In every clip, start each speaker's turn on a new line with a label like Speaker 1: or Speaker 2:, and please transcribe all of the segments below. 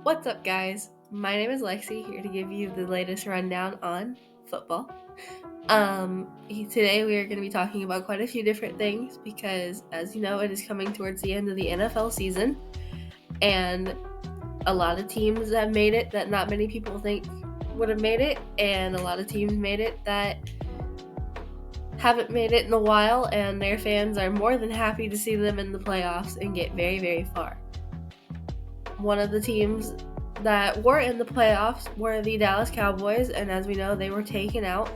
Speaker 1: What's up, guys? My name is Lexi, here to give you the latest rundown on football. Today we are going to be talking about quite a few different things because, as you know, it is coming towards the end of the NFL season, and a lot of teams have made it that not many people think would have made it, and a lot of teams made it that haven't made it in a while, and their fans are more than happy to see them in the playoffs and get very, very far. One of the teams that were in the playoffs were the Dallas Cowboys, and as we know, they were taken out.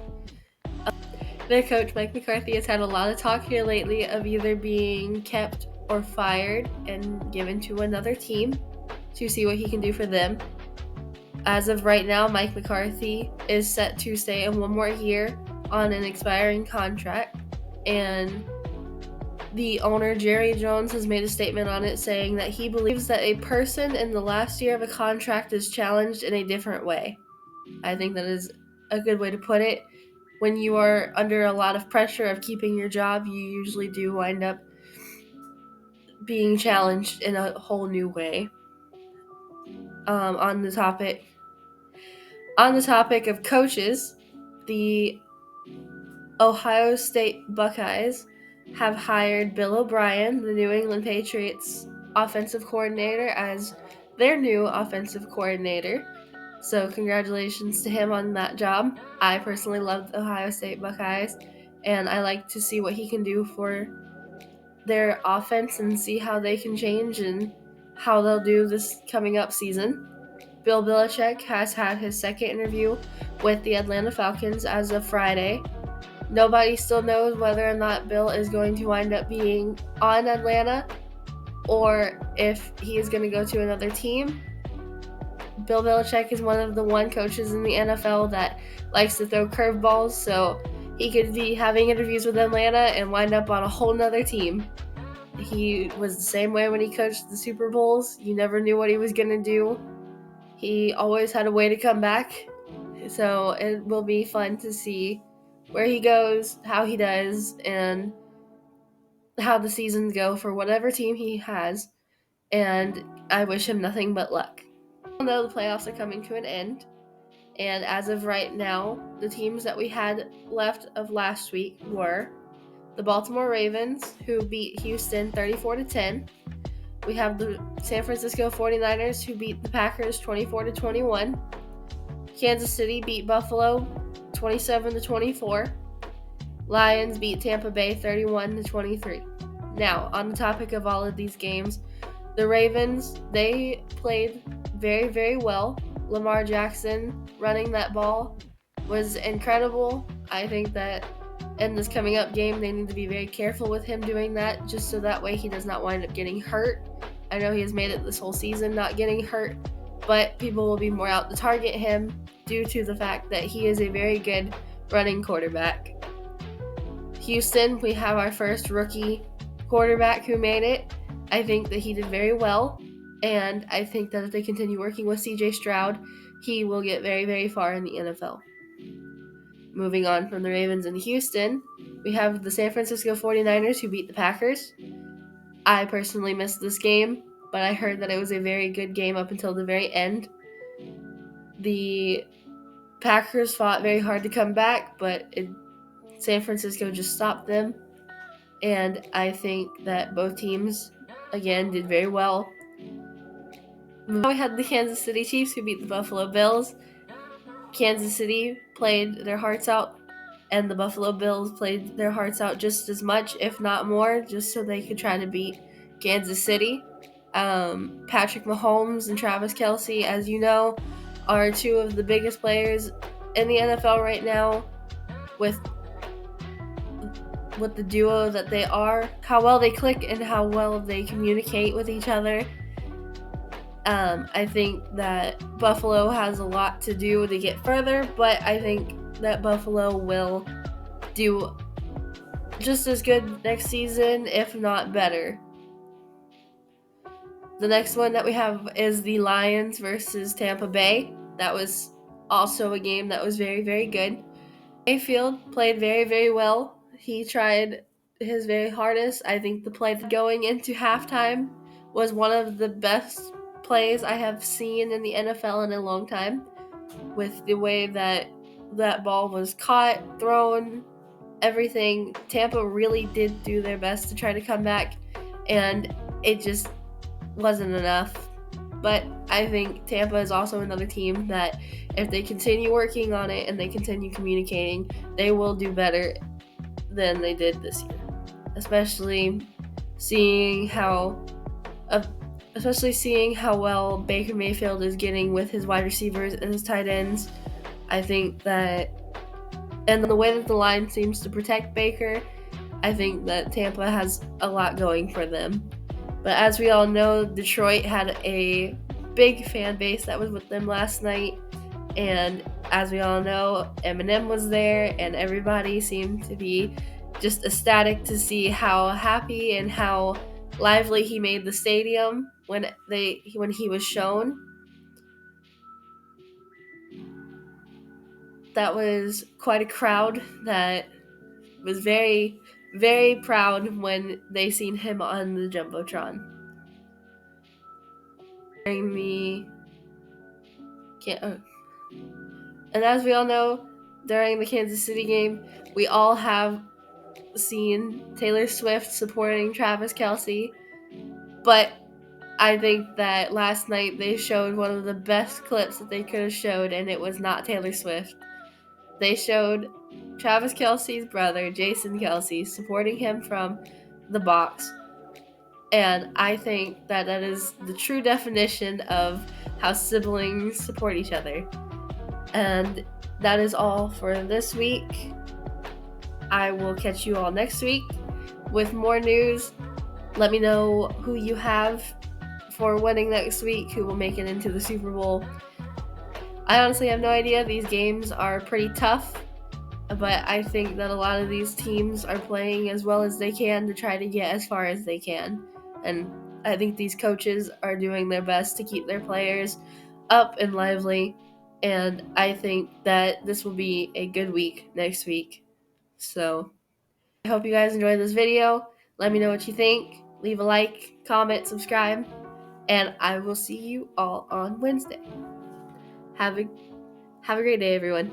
Speaker 1: Their coach, Mike McCarthy, has had a lot of talk here lately of either being kept or fired and given to another team to see what he can do for them. As of right now, Mike McCarthy is set to stay in one more year on an expiring contract, and the owner, Jerry Jones, has made a statement on it saying that he believes that a person in the last year of a contract is challenged in a different way. I think that is a good way to put it. When you are under a lot of pressure of keeping your job, you usually do wind up being challenged in a whole new way. On the topic of coaches, the Ohio State Buckeyes have hired Bill O'Brien, the New England Patriots offensive coordinator, as their new offensive coordinator. So congratulations to him on that job. I personally love the Ohio State Buckeyes, and I like to see what he can do for their offense and see how they can change and how they'll do this coming up season. Bill Belichick has had his second interview with the Atlanta Falcons as of Friday. Nobody still knows whether or not Bill is going to wind up being on Atlanta or if he is going to go to another team. Bill Belichick is one of the one coaches in the NFL that likes to throw curveballs, so he could be having interviews with Atlanta and wind up on a whole nother team. He was the same way when he coached the Super Bowls. You never knew what he was going to do. He always had a way to come back, so it will be fun to see where he goes, how he does, and how the seasons go for whatever team he has, and I wish him nothing but luck. We know the playoffs are coming to an end, and as of right now, the teams that we had left of last week were the Baltimore Ravens, who beat Houston 34-10. We have the San Francisco 49ers, who beat the Packers 24-21. Kansas City beat Buffalo 27-24. Lions beat Tampa Bay 31-23. Now, on the topic of all of these games, the Ravens, they played very, very well. Lamar Jackson running that ball was incredible. I think that in this coming up game, they need to be very careful with him doing that, just so that way he does not wind up getting hurt. I know he has made it this whole season not getting hurt, but people will be more out to target him due to the fact that he is a very good running quarterback. Houston, we have our first rookie quarterback who made it. I think that he did very well, and I think that if they continue working with CJ Stroud, he will get very, very far in the NFL. Moving on from the Ravens in Houston, we have the San Francisco 49ers who beat the Packers. I personally missed this game, but I heard that it was a very good game up until the very end. The Packers fought very hard to come back, but San Francisco just stopped them. And I think that both teams, again, did very well. We had the Kansas City Chiefs who beat the Buffalo Bills. Kansas City played their hearts out, and the Buffalo Bills played their hearts out just as much, if not more, just so they could try to beat Kansas City. Patrick Mahomes and Travis Kelce, as you know, are two of the biggest players in the NFL right now with the duo that they are, how well they click and how well they communicate with each other. I think that Buffalo has a lot to do to get further, but I think that Buffalo will do just as good next season, if not better. The next one that we have is the Lions versus Tampa Bay. That was also a game that was very, very good. Mayfield played very, very well. He tried his very hardest. I think the play going into halftime was one of the best plays I have seen in the NFL in a long time, with the way that that ball was caught, thrown, everything. Tampa really did do their best to try to come back, and it just wasn't enough. But I think Tampa is also another team that if they continue working on it and they continue communicating, they will do better than they did this year. Especially seeing how well Baker Mayfield is getting with his wide receivers and his tight ends. I think that, and the way that the line seems to protect Baker, I think that Tampa has a lot going for them. But as we all know, Detroit had a big fan base that was with them last night. And as we all know, Eminem was there, and everybody seemed to be just ecstatic to see how happy and how lively he made the stadium when he was shown. That was quite a crowd that was very, very proud when they seen him on the Jumbotron. During the and as we all know, during the Kansas City game, we all have seen Taylor Swift supporting Travis Kelce, but I think that last night they showed one of the best clips that they could have showed, and it was not Taylor Swift. They showed Travis Kelce's brother, Jason Kelce, supporting him from the box. And I think that that is the true definition of how siblings support each other. And that is all for this week. I will catch you all next week with more news. Let me know who you have for winning next week, who will make it into the Super Bowl. I honestly have no idea. These games are pretty tough, but I think that a lot of these teams are playing as well as they can to try to get as far as they can. And I think these coaches are doing their best to keep their players up and lively. And I think that this will be a good week next week. So I hope you guys enjoyed this video. Let me know what you think. Leave a like, comment, subscribe, and I will see you all on Wednesday. Have a great day, everyone.